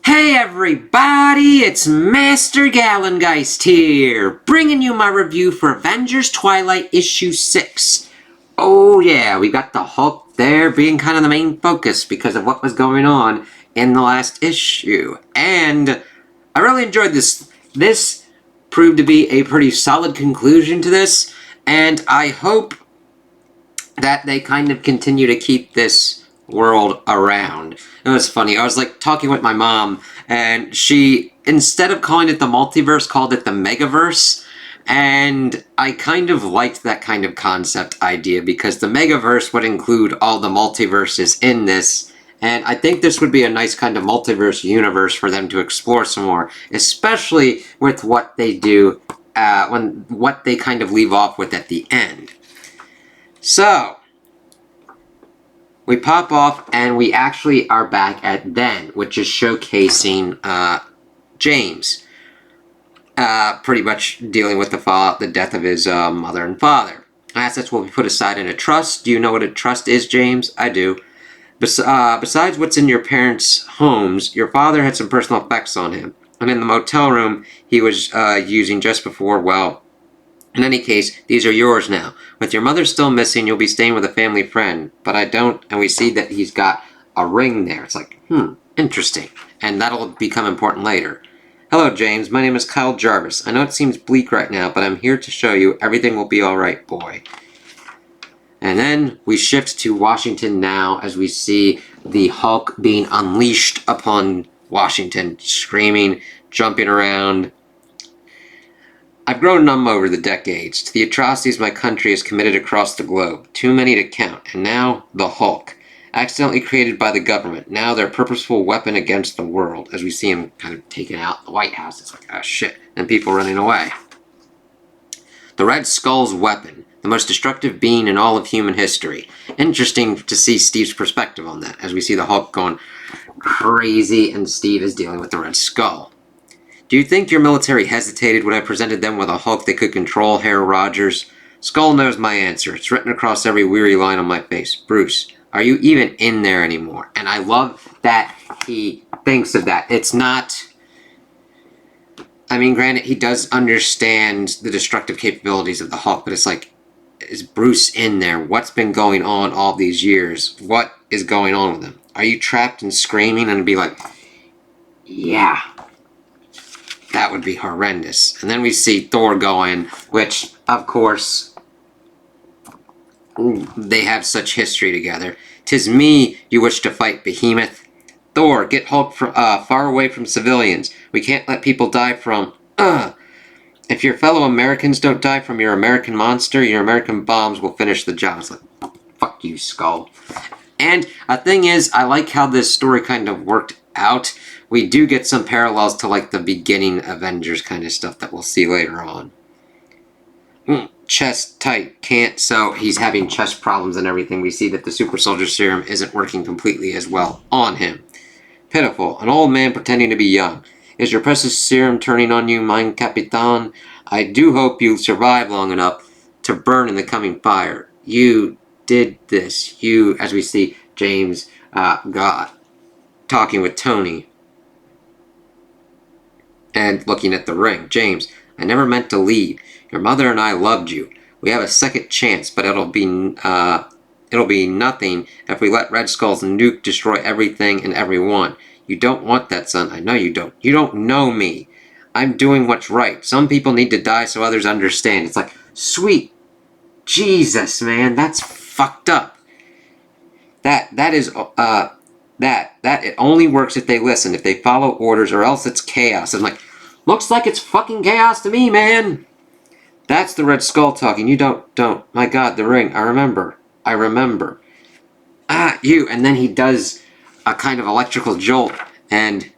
Hey everybody, it's Master Gallengeist here, bringing you my review for Avengers Twilight issue 6. Oh yeah, we got the Hulk there being kind of the main focus because of what was going on in the last issue. And I really enjoyed this. This proved to be a pretty solid conclusion to this, and I hope that they kind of continue to keep this world around. It was funny. I was like talking with my mom, and she, instead of calling it the multiverse, called it the megaverse. And I kind of liked that kind of concept idea because the megaverse would include all the multiverses in this. And I think this would be a nice kind of multiverse universe for them to explore some more, especially with what they do, what they kind of leave off with at the end. So, we pop off and we actually are back at Then, which is showcasing James. Pretty much dealing with the death of his mother and father. Assets will be put aside in a trust. Do you know what a trust is, James? I do. Besides what's in your parents' homes, your father had some personal effects on him. And in the motel room he was using just before, well, in any case, these are yours now. With your mother still missing, you'll be staying with a family friend. But I don't, and we see that he's got a ring there. It's like, interesting. And that'll become important later. Hello, James. My name is Kyle Jarvis. I know it seems bleak right now, but I'm here to show you everything will be alright, boy. And then we shift to Washington now as we see the Hulk being unleashed upon Washington, screaming, jumping around. I've grown numb over the decades to the atrocities my country has committed across the globe. Too many to count. And now, the Hulk. Accidentally created by the government. Now their purposeful weapon against the world. As we see him kind of taking out the White House. It's like, oh shit. And people running away. The Red Skull's weapon. The most destructive being in all of human history. Interesting to see Steve's perspective on that. As we see the Hulk going crazy and Steve is dealing with the Red Skull. Do you think your military hesitated when I presented them with a Hulk they could control, Herr Rogers? Skull knows my answer. It's written across every weary line on my face. Bruce, are you even in there anymore? And I love that he thinks of that. It's not... I mean, granted, he does understand the destructive capabilities of the Hulk, but it's like, is Bruce in there? What's been going on all these years? What is going on with him? Are you trapped and screaming? And be like, yeah. That would be horrendous. And then we see Thor go in, which, of course, they have such history together. 'Tis me you wish to fight, Behemoth. Thor, get Hulk far away from civilians. We can't let people die from... If your fellow Americans don't die from your American monster, your American bombs will finish the job. It's like, fuck you, Skull. And a thing is, I like how this story kind of worked out. We do get some parallels to like the beginning Avengers kind of stuff that we'll see later on. Chest tight, can't, so he's having chest problems and everything. We see that the super soldier serum isn't working completely as well on him. Pitiful, an old man pretending to be young. Is your precious serum turning on you, mein Capitan? I do hope you survive long enough to burn in the coming fire. You did this. You, as we see James talking with Tony and looking at the ring. James, I never meant to leave. Your mother and I loved you. We have a second chance, but it'll be nothing if we let Red Skull's nuke destroy everything and everyone. You don't want that, son. I know you don't. You don't know me. I'm doing what's right. Some people need to die so others understand. It's like, sweet Jesus, man, that's fucked up. That it only works if they listen, if they follow orders, or else it's chaos. I'm like, looks like it's fucking chaos to me, man. That's the Red Skull talking. You don't. My God, the ring. I remember. You. And then he does a kind of electrical jolt, and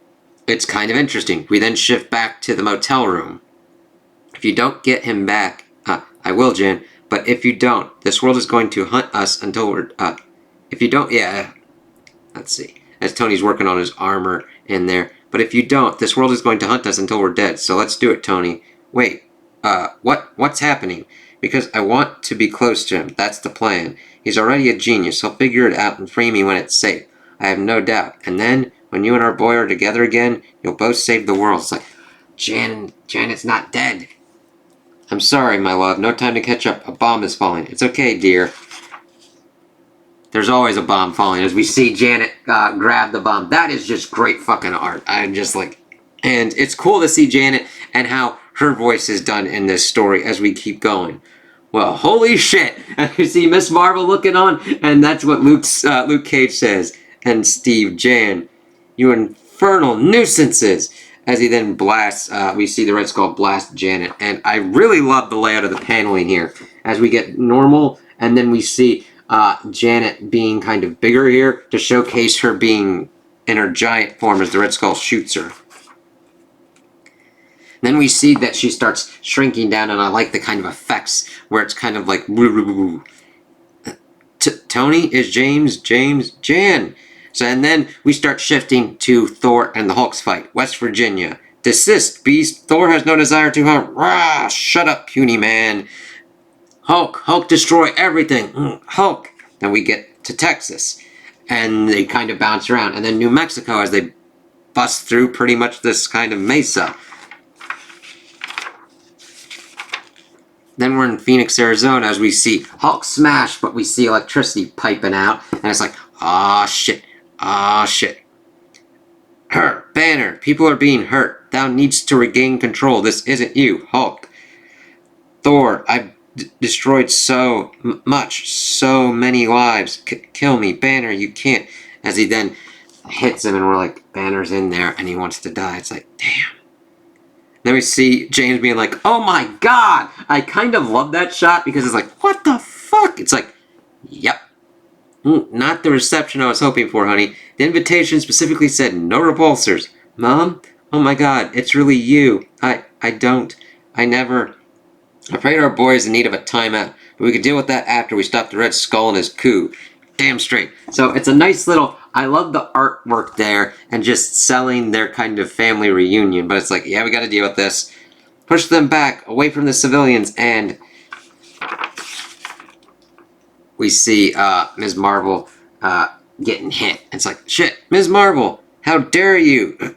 it's kind of interesting. We then shift back to the motel room. If you don't get him back, I will, Jan, but if you don't, this world is going to hunt us until we're, if you don't, yeah, let's see, as Tony's working on his armor in there, but if you don't, this world is going to hunt us until we're dead, so let's do it, Tony. Wait, what's happening? Because I want to be close to him, that's the plan. He's already a genius, he'll figure it out and free me when it's safe. I have no doubt. And then when you and our boy are together again, you'll both save the world. It's like, Janet's not dead. I'm sorry, my love. No time to catch up. A bomb is falling. It's okay, dear. There's always a bomb falling as we see Janet grab the bomb. That is just great fucking art. I'm just like... And it's cool to see Janet and how her voice is done in this story as we keep going. Well, holy shit! And you see Miss Marvel looking on, and that's what Luke Cage says. And Steve, Jan, you infernal nuisances! As he then blasts, we see the Red Skull blast Janet. And I really love the layout of the paneling here. As we get normal, and then we see Janet being kind of bigger here to showcase her being in her giant form as the Red Skull shoots her. Then we see that she starts shrinking down, and I like the kind of effects where it's kind of like... Tony is James, Jan. So, and then we start shifting to Thor and the Hulk's fight. West Virginia. Desist, beast. Thor has no desire to harm. Rah! Shut up, puny man. Hulk, destroy everything. Hulk. Then we get to Texas. And they kind of bounce around. And then New Mexico as they bust through pretty much this kind of mesa. Then we're in Phoenix, Arizona, as we see Hulk smash, but we see electricity piping out. And it's like, ah, shit. Ah, shit. Hurt. Banner. People are being hurt. Thou needs to regain control. This isn't you, Hulk. Thor. I've destroyed so much. So many lives. Kill me. Banner, you can't. As he then hits him, and we're like, Banner's in there, and he wants to die. It's like, damn. Then we see James being like, oh my god! I kind of love that shot because it's like, what the fuck? It's like, yep. Not the reception I was hoping for, honey. The invitation specifically said no repulsors. Mom? Oh my god, it's really you. I never... I'm afraid our boy is in need of a timeout, but we could deal with that after we stop the Red Skull and his coup. Damn straight. So it's a nice little... I love the artwork there and just selling their kind of family reunion. But it's like, yeah, we got to deal with this. Push them back, away from the civilians, and we see Ms. Marvel getting hit. It's like, shit, Ms. Marvel, how dare you?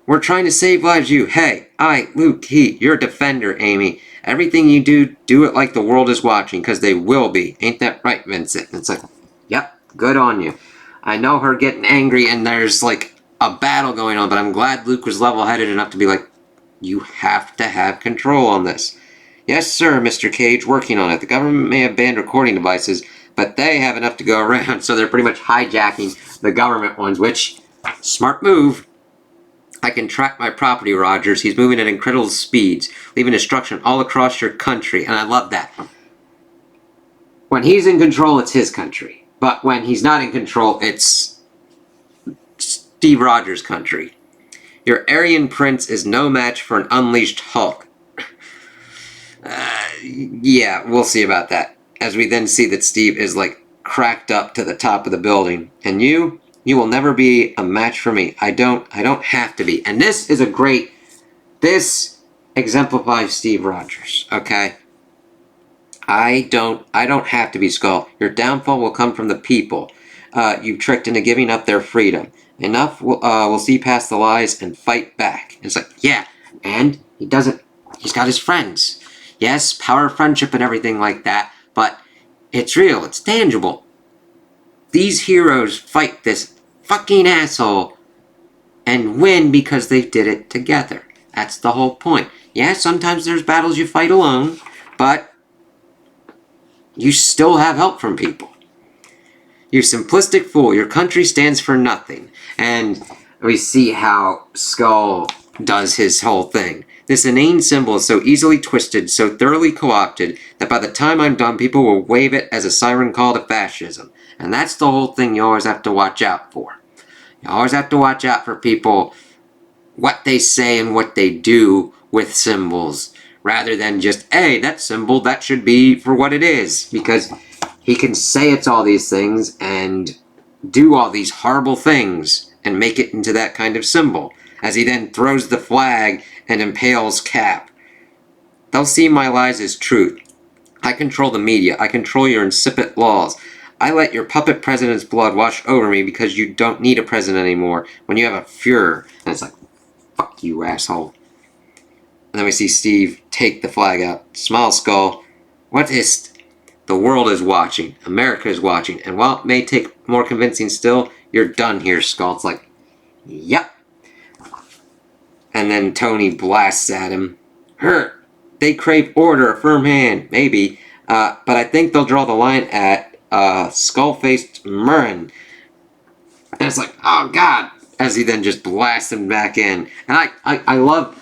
We're trying to save lives, you. Hey, Luke, you're a defender, Amy. Everything you do, do it like the world is watching, because they will be. Ain't that right, Vincent? And it's like, yep, good on you. I know her getting angry and there's like a battle going on, but I'm glad Luke was level-headed enough to be like, you have to have control on this. Yes, sir, Mr. Cage, working on it. The government may have banned recording devices, but they have enough to go around, so they're pretty much hijacking the government ones, which, smart move. I can track my property, Rogers. He's moving at incredible speeds, leaving destruction all across your country, and I love that. When he's in control, it's his country. But when he's not in control, it's Steve Rogers' country. Your Aryan prince is no match for an unleashed Hulk. Yeah, we'll see about that. As we then see that Steve is like cracked up to the top of the building. And you will never be a match for me. I don't have to be. And this is a great... This exemplifies Steve Rogers, okay? I don't have to be Skull. Your downfall will come from the people you've tricked into giving up their freedom. Enough, we'll see past the lies and fight back. And it's like, yeah, and he doesn't, he's got his friends. Yes, power of friendship and everything like that, but it's real, it's tangible. These heroes fight this fucking asshole and win because they did it together. That's the whole point. Yeah, sometimes there's battles you fight alone, but you still have help from people. You simplistic fool, your country stands for nothing. And we see how Skull does his whole thing. This inane symbol is so easily twisted, so thoroughly co-opted, that by the time I'm done, people will wave it as a siren call to fascism. And that's the whole thing you always have to watch out for. You always have to watch out for people, what they say and what they do with symbols. Rather than just, hey, that symbol, that should be for what it is. Because he can say it's all these things and do all these horrible things and make it into that kind of symbol. As he then throws the flag and impales Cap. They'll see my lies as truth. I control the media. I control your insipid laws. I let your puppet president's blood wash over me because you don't need a president anymore when you have a Fuhrer. And it's like, fuck you, asshole. And then we see Steve take the flag out. Small Skull, what is... The world is watching. America is watching. And while it may take more convincing still, you're done here, Skull. It's like, yep. And then Tony blasts at him. Hurt. They crave order, a firm hand. Maybe. But I think they'll draw the line at skull-faced Murrin. And it's like, oh God. As he then just blasts him back in. And I love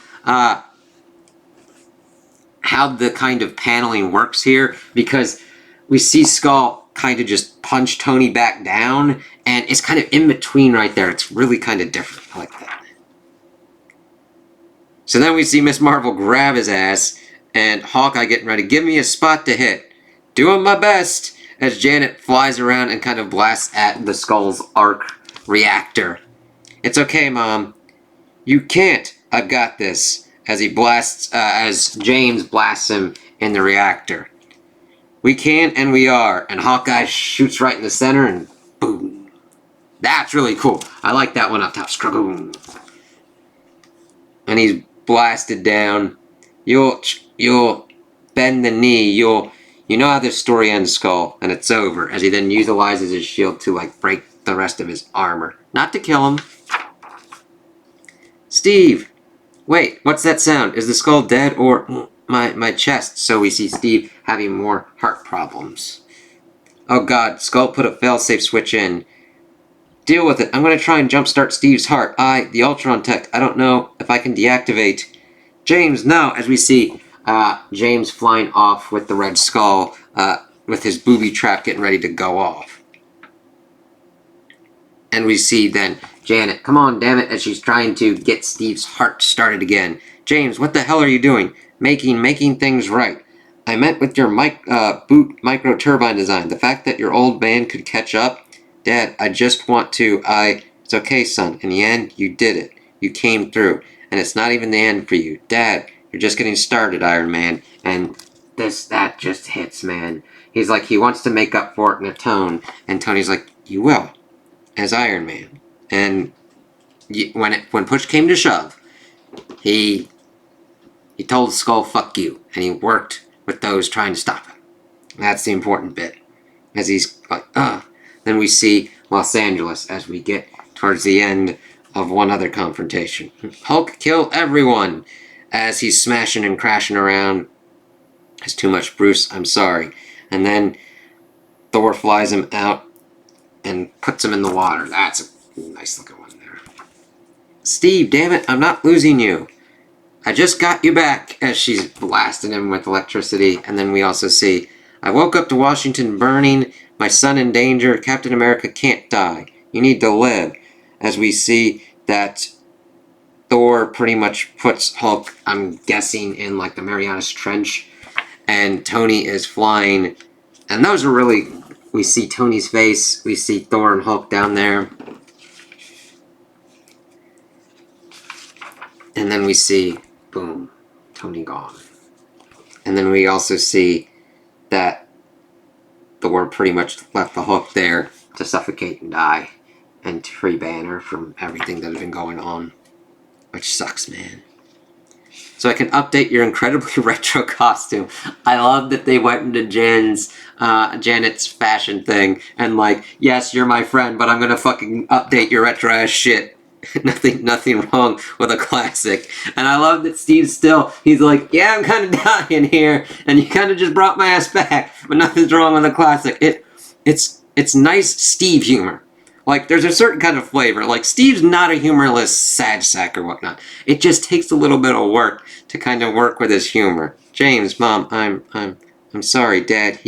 how the kind of paneling works here. Because we see Skull kind of just punch Tony back down. And it's kind of in between right there. It's really kind of different. I like that. So then we see Miss Marvel grab his ass, and Hawkeye getting ready. Give me a spot to hit. Doing my best. As Janet flies around and kind of blasts at the Skull's arc reactor. It's okay, Mom. You can't. I've got this. As he blasts, as James blasts him in the reactor. We can and we are. And Hawkeye shoots right in the center and boom. That's really cool. I like that one up top. Scraboom. And he's blasted down. You'll bend the knee. You know how this story ends, Skull, and it's over. As he then utilizes his shield to like break the rest of his armor, not to kill him. Steve, wait, what's that sound? Is the Skull dead or my chest? So we see Steve having more heart problems. Oh God, Skull put a failsafe switch in. Deal with it. I'm going to try and jumpstart Steve's heart. The Ultron tech, I don't know if I can deactivate. James, no. As we see James flying off with the Red Skull, with his booby trap getting ready to go off. And we see then Janet, come on, damn it, as she's trying to get Steve's heart started again. James, what the hell are you doing? Making things right. I meant with your boot micro turbine design. The fact that your old man could catch up. Dad, I just want to, It's okay, son. In the end, you did it. You came through. And it's not even the end for you. Dad, you're just getting started, Iron Man. And that just hits, man. He's like, he wants to make up for it in a tone. And Tony's like, you will. As Iron Man. And when push came to shove, he told Skull, fuck you. And he worked with those trying to stop him. That's the important bit. As he's like, Then we see Los Angeles as we get towards the end of one other confrontation. Hulk kill everyone as he's smashing and crashing around. It's too much, Bruce. I'm sorry. And then Thor flies him out and puts him in the water. That's a nice looking one there. Steve, damn it, I'm not losing you. I just got you back, as she's blasting him with electricity. And then we also see, I woke up to Washington burning, my son in danger, Captain America can't die. You need to live. As we see that Thor pretty much puts Hulk, I'm guessing, in like the Marianas Trench. And Tony is flying. And those are really, we see Tony's face, we see Thor and Hulk down there. And then we see, boom, Tony gone. And then we also see that Thor pretty much left the Hulk there to suffocate and die. And to free Banner from everything that has been going on. Which sucks, man. So I can update your incredibly retro costume. I love that they went into Janet's fashion thing. And like, yes, you're my friend, but I'm gonna fucking update your retro ass shit. Nothing wrong with a classic. And I love that Steve's still, he's like, yeah, I'm kind of dying here. And you kind of just brought my ass back. But nothing's wrong with a classic. It's nice Steve humor. Like, there's a certain kind of flavor. Like, Steve's not a humorless sad sack or whatnot. It just takes a little bit of work to kind of work with his humor. James, Mom, I'm sorry, Dad.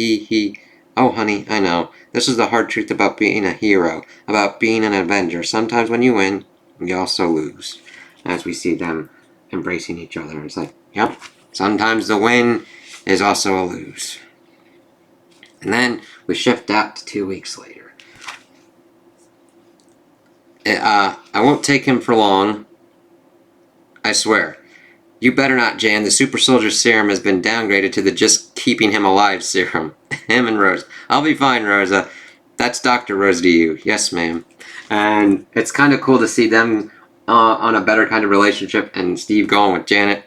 Oh, honey, I know. This is the hard truth about being a hero, about being an Avenger. Sometimes when you win, you also lose. As we see them embracing each other, it's like, yep. Sometimes the win is also a lose. And then we shift out to 2 weeks later. I won't take him for long. I swear. You better not, Jan. The super soldier serum has been downgraded to the just keeping him alive serum. Him and Rose. I'll be fine, Rosa. That's Dr. Rose to you. Yes, ma'am. And it's kind of cool to see them on a better kind of relationship, and Steve going with Janet.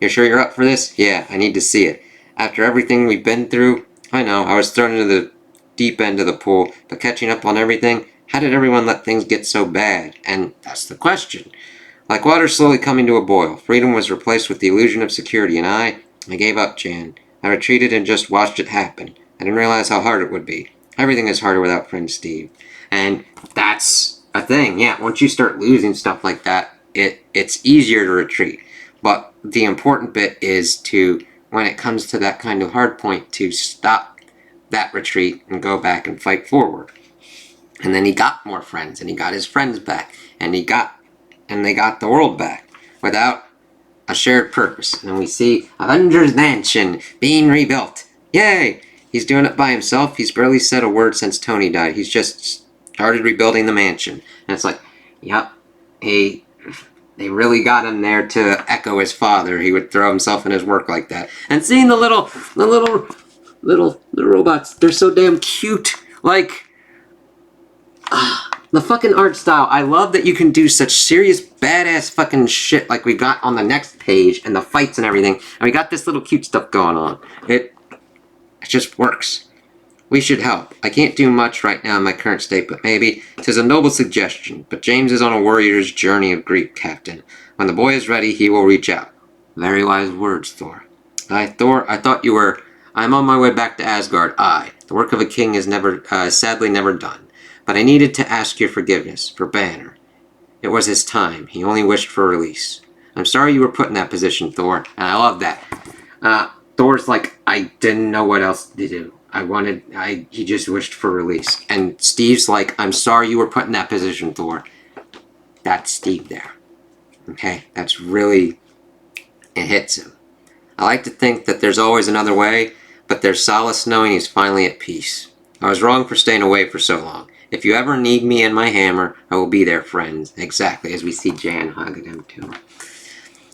You're sure you're up for this? Yeah, I need to see it. After everything we've been through, I know, I was thrown into the deep end of the pool, but catching up on everything, how did everyone let things get so bad? And that's the question. Like water slowly coming to a boil, freedom was replaced with the illusion of security, and I gave up, Jan. I retreated and just watched it happen. I didn't realize how hard it would be. Everything is harder without friend Steve. And that's a thing, yeah, once you start losing stuff like that, it's easier to retreat. But the important bit is to, when it comes to that kind of hard point, to stop that retreat and go back and fight forward. And then he got more friends, and he got his friends back, and they got the world back without a shared purpose. And we see Avengers Mansion being rebuilt. Yay! He's doing it by himself. He's barely said a word since Tony died. He's just started rebuilding the mansion. And it's like, yep, they really got him there to echo his father. He would throw himself in his work like that. And seeing the little robots, they're so damn cute. Like, the fucking art style. I love that you can do such serious badass fucking shit like we got on the next page, and the fights and everything. And we got this little cute stuff going on. It just works. We should help. I can't do much right now in my current state, but maybe. 'Tis a noble suggestion, but James is on a warrior's journey of grief, Captain. When the boy is ready, he will reach out. Very wise words, Thor. Thor, I thought you were... I'm on my way back to Asgard. The work of a king is sadly never done. But I needed to ask your forgiveness for Banner. It was his time. He only wished for release. I'm sorry you were put in that position, Thor, and I love that. Thor's like, I didn't know what else to do. He just wished for release. And Steve's like, I'm sorry you were put in that position, Thor. That's Steve there. Okay? That's really, it hits him. I like to think that there's always another way, but there's solace knowing he's finally at peace. I was wrong for staying away for so long. If you ever need me and my hammer, I will be there, friends. Exactly, as we see Jan hugging him too.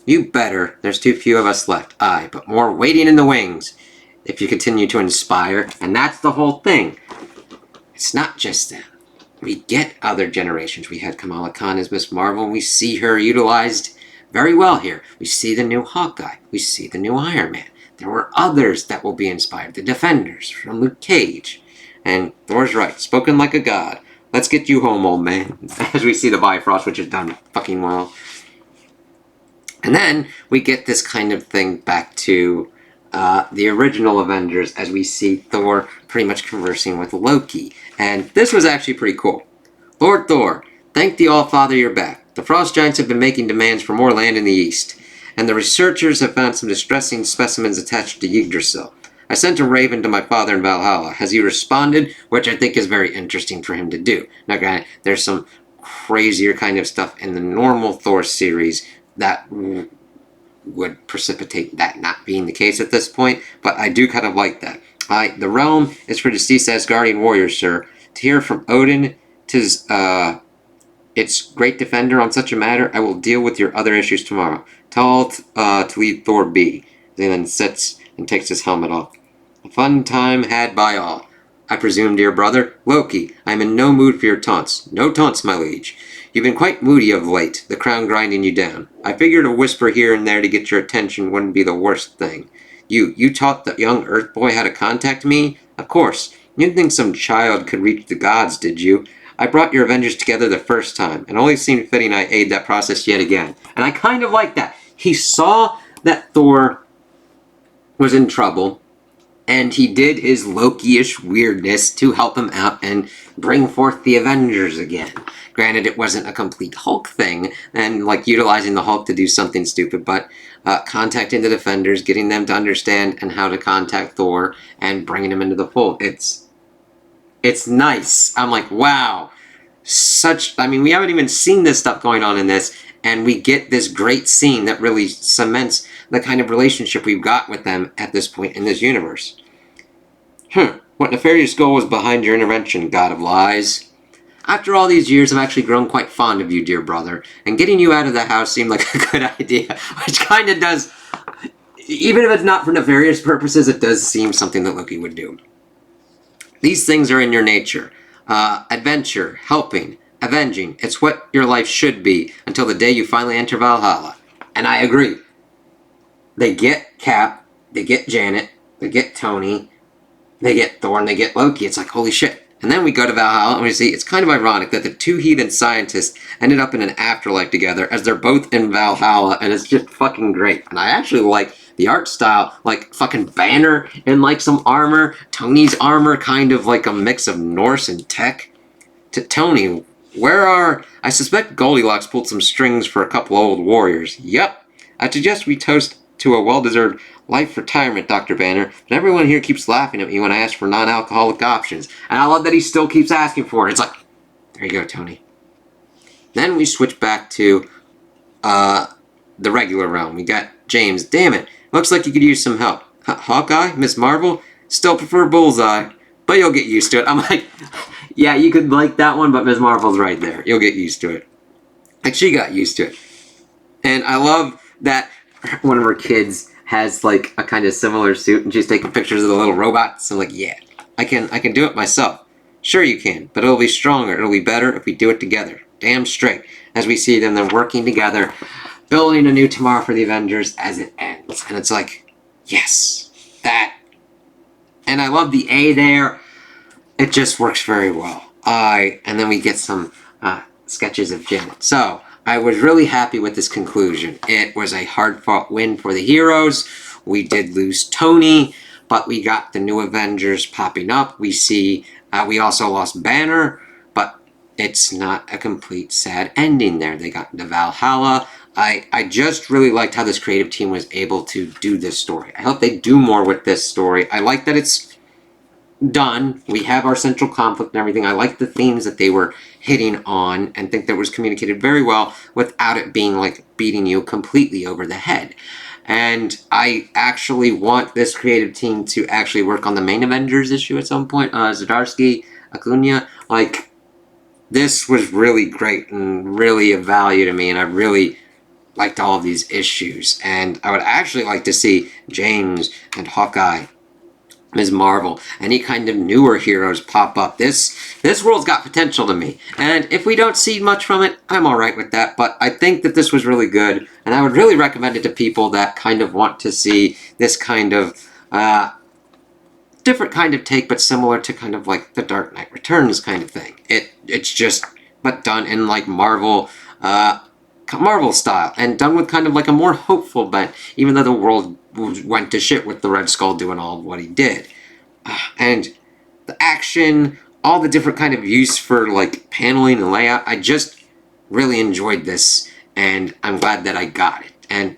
You better. There's too few of us left. But more waiting in the wings. If you continue to inspire. And that's the whole thing. It's not just them. We get other generations. We had Kamala Khan as Miss Marvel. And we see her utilized very well here. We see the new Hawkeye. We see the new Iron Man. There were others that will be inspired. The Defenders from Luke Cage. And Thor's right. Spoken like a god. Let's get you home, old man. As we see the Bifrost, which is done fucking well. And then we get this kind of thing back to the original Avengers, as we see Thor pretty much conversing with Loki. And this was actually pretty cool. Lord Thor, thank the All-Father you're back. The Frost Giants have been making demands for more land in the East. And the researchers have found some distressing specimens attached to Yggdrasil. I sent a raven to my father in Valhalla. Has he responded? Which I think is very interesting for him to do. Now granted, there's some crazier kind of stuff in the normal Thor series that would precipitate that not being the case at this point, but I do kind of like that. The realm is for deceased Asgardian warriors, sir. To hear from Odin, 'tis its great defender on such a matter. I will deal with your other issues tomorrow. Tell to leave Thor be. He then sits and takes his helmet off. A fun time had by all. I presume, dear brother. Loki, I am in no mood for your taunts. No taunts, my liege. You've been quite moody of late, the crown grinding you down. I figured a whisper here and there to get your attention wouldn't be the worst thing. You taught the young Earth boy how to contact me? Of course. You didn't think some child could reach the gods, did you? I brought your Avengers together the first time, and only seemed fitting I aid that process yet again. And I kind of like that. He saw that Thor was in trouble, and he did his Loki-ish weirdness to help him out and bring forth the Avengers again. Granted, it wasn't a complete Hulk thing, and like utilizing the Hulk to do something stupid, but contacting the Defenders, getting them to understand and how to contact Thor, and bringing him into the fold. It's nice. I'm like, wow. I mean, we haven't even seen this stuff going on in this, and we get this great scene that really cements the kind of relationship we've got with them at this point in this universe. What nefarious goal was behind your intervention, God of Lies? After all these years, I've actually grown quite fond of you, dear brother, and getting you out of the house seemed like a good idea, which kind of does, even if it's not for nefarious purposes, it does seem something that Loki would do. These things are in your nature. Adventure, helping, avenging. It's what your life should be until the day you finally enter Valhalla. And I agree. They get Cap, they get Janet, they get Tony, they get Thor, and they get Loki. It's like, holy shit. And then we go to Valhalla, and we see it's kind of ironic that the two heathen scientists ended up in an afterlife together as they're both in Valhalla, and it's just fucking great. And I actually like the art style, like fucking Banner in like some armor, Tony's armor, kind of like a mix of Norse and tech. To Tony, where are... I suspect Goldilocks pulled some strings for a couple old warriors. Yep. I suggest we toast to a well-deserved life retirement, Dr. Banner, but everyone here keeps laughing at me when I ask for non-alcoholic options. And I love that he still keeps asking for it. It's like, there you go, Tony. Then we switch back to the regular realm. We got James. Damn it. Looks like you could use some help. Hawkeye? Miss Marvel? Still prefer Bullseye, but you'll get used to it. I'm like, yeah, you could like that one, but Miss Marvel's right there. You'll get used to it. Like, she got used to it. And I love that one of her kids has like a kind of similar suit, and she's taking pictures of the little robots. I'm like, yeah, I can do it myself. Sure you can, but it'll be stronger, it'll be better if we do it together. Damn straight. As we see them, they're working together, building a new tomorrow for the Avengers as it ends. And it's like, yes, that. And I love the A there. It just works very well. And then we get some sketches of Janet. So, I was really happy with this conclusion. It was a hard-fought win for the heroes. We did lose Tony, but we got the new Avengers popping up. We see we also lost Banner, but it's not a complete sad ending there. They got into Valhalla. I just really liked how this creative team was able to do this story. I hope they do more with this story. I like that it's done. We have our central conflict and everything. I like the themes that they were hitting on and think that was communicated very well without it being like beating you completely over the head. And I actually want this creative team to actually work on the main Avengers issue at some point. Zdarsky, Acuna, like, this was really great and really of value to me, and I really liked all of these issues. And I would actually like to see James and Hawkeye, Ms. Marvel, any kind of newer heroes pop up. This world's got potential to me, and if we don't see much from it, I'm alright with that, but I think that this was really good, and I would really recommend it to people that kind of want to see this kind of different kind of take, but similar to kind of like the Dark Knight Returns kind of thing. It's just, but done in like Marvel style, and done with kind of like a more hopeful bent, even though the world went to shit with the Red Skull doing all of what he did. And the action, all the different kind of use for like paneling and layout, I just really enjoyed this, and I'm glad that I got it. And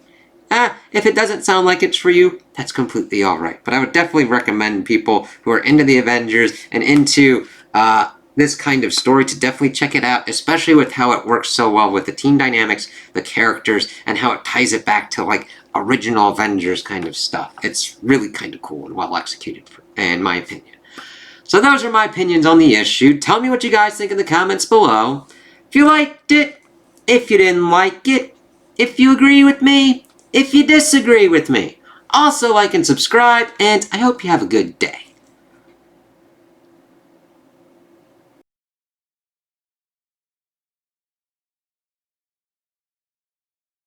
if it doesn't sound like it's for you, that's completely alright. But I would definitely recommend people who are into the Avengers and into this kind of story to definitely check it out, especially with how it works so well with the team dynamics, the characters, and how it ties it back to like original Avengers kind of stuff. It's really kind of cool and well executed, in my opinion. So those are my opinions on the issue. Tell me what you guys think in the comments below. If you liked it, if you didn't like it, if you agree with me, if you disagree with me. Also like and subscribe, and I hope you have a good day.